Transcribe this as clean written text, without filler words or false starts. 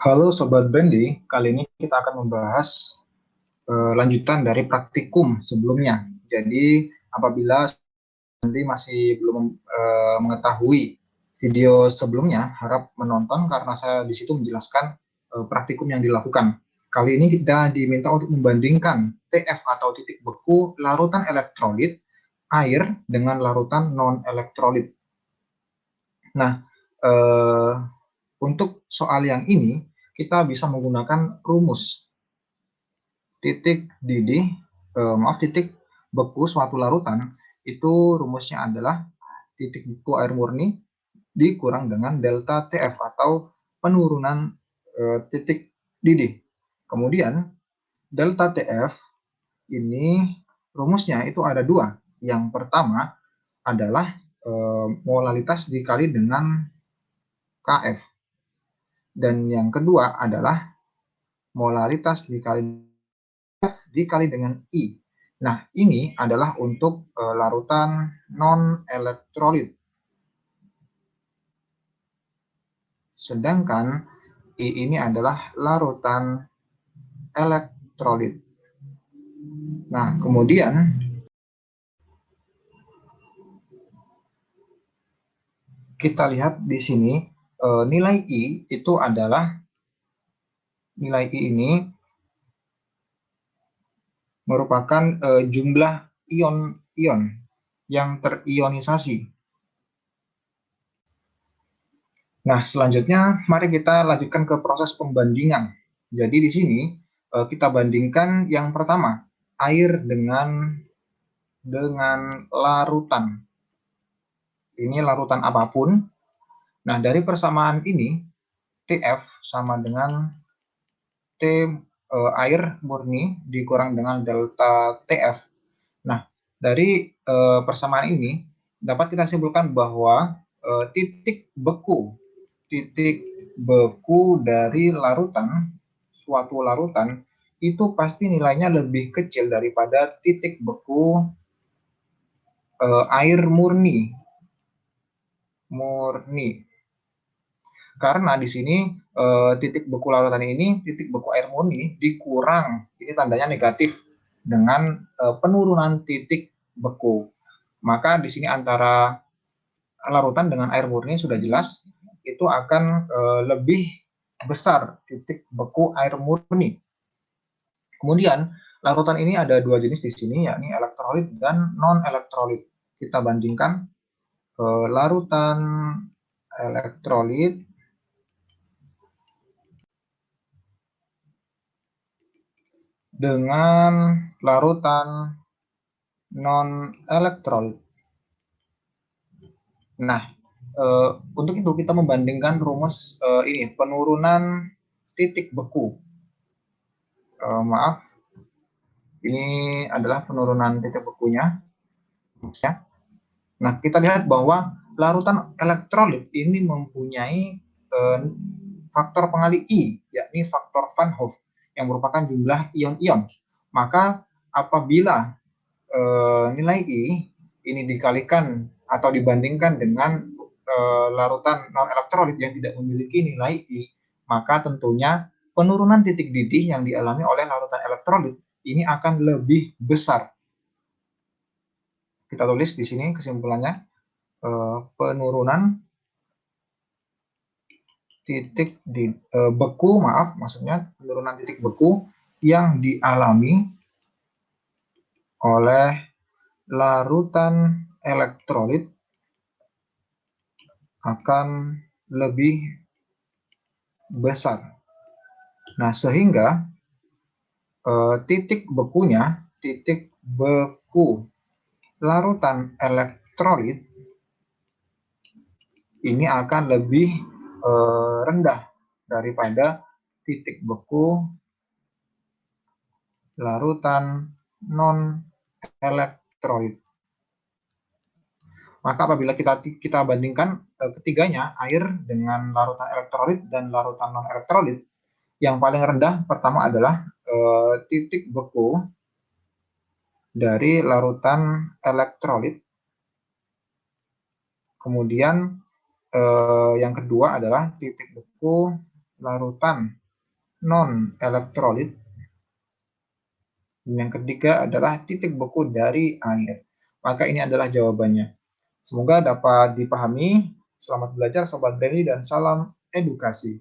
Halo Sobat Brandy, kali ini kita akan membahas lanjutan dari praktikum sebelumnya. Jadi apabila nanti masih belum mengetahui video sebelumnya, harap menonton karena saya di situ menjelaskan praktikum yang dilakukan. Kali ini kita diminta untuk membandingkan TF atau titik beku larutan elektrolit air dengan larutan non-elektrolit. Nah, untuk soal yang ini kita bisa menggunakan rumus titik beku suatu larutan. Itu rumusnya adalah titik beku air murni dikurang dengan delta TF atau penurunan titik didih. Kemudian delta TF ini rumusnya itu ada dua. Yang pertama adalah molalitas dikali dengan KF. Dan yang kedua adalah molalitas dikali dengan I. Nah, ini adalah untuk larutan non-elektrolit. Sedangkan I ini adalah larutan elektrolit. Nah, kemudian kita lihat di sini nilai I itu adalah nilai I ini merupakan jumlah ion-ion yang terionisasi. Nah, selanjutnya mari kita lanjutkan ke proses pembandingan. Jadi di sini kita bandingkan yang pertama, air dengan larutan. Ini larutan apapun. Nah, dari persamaan ini TF sama dengan T air murni dikurang dengan delta TF. Nah, dari persamaan ini dapat kita simpulkan bahwa titik beku dari suatu larutan itu pasti nilainya lebih kecil daripada titik beku air murni. Karena di sini titik beku larutan ini, titik beku air murni dikurang, ini tandanya negatif dengan penurunan titik beku. Maka di sini antara larutan dengan air murni sudah jelas itu akan lebih besar titik beku air murni. Kemudian larutan ini ada dua jenis di sini, yakni elektrolit dan non-elektrolit. Kita bandingkan larutan elektrolit dengan larutan non-elektrolit. Nah, untuk itu kita membandingkan rumus ini penurunan titik beku. Maaf, ini adalah penurunan titik bekunya. Nah, kita lihat bahwa larutan elektrolit ini mempunyai faktor pengali I, yakni faktor Van Hoff, yang merupakan jumlah ion-ion. Maka apabila nilai I ini dikalikan atau dibandingkan dengan larutan non-elektrolit yang tidak memiliki nilai I, maka tentunya penurunan titik didih yang dialami oleh larutan elektrolit ini akan lebih besar. Kita tulis di sini kesimpulannya, penurunan titik beku, maksudnya penurunan titik beku yang dialami oleh larutan elektrolit akan lebih besar. Nah, sehingga titik beku larutan elektrolit ini akan lebih rendah daripada titik beku larutan non-elektrolit. Maka apabila kita bandingkan ketiganya, air dengan larutan elektrolit dan larutan non-elektrolit, yang paling rendah pertama adalah titik beku dari larutan elektrolit. Kemudian yang kedua adalah titik beku larutan non-elektrolit. Dan yang ketiga adalah titik beku dari air. Maka ini adalah jawabannya. Semoga dapat dipahami. Selamat belajar Sobat Beni dan salam edukasi.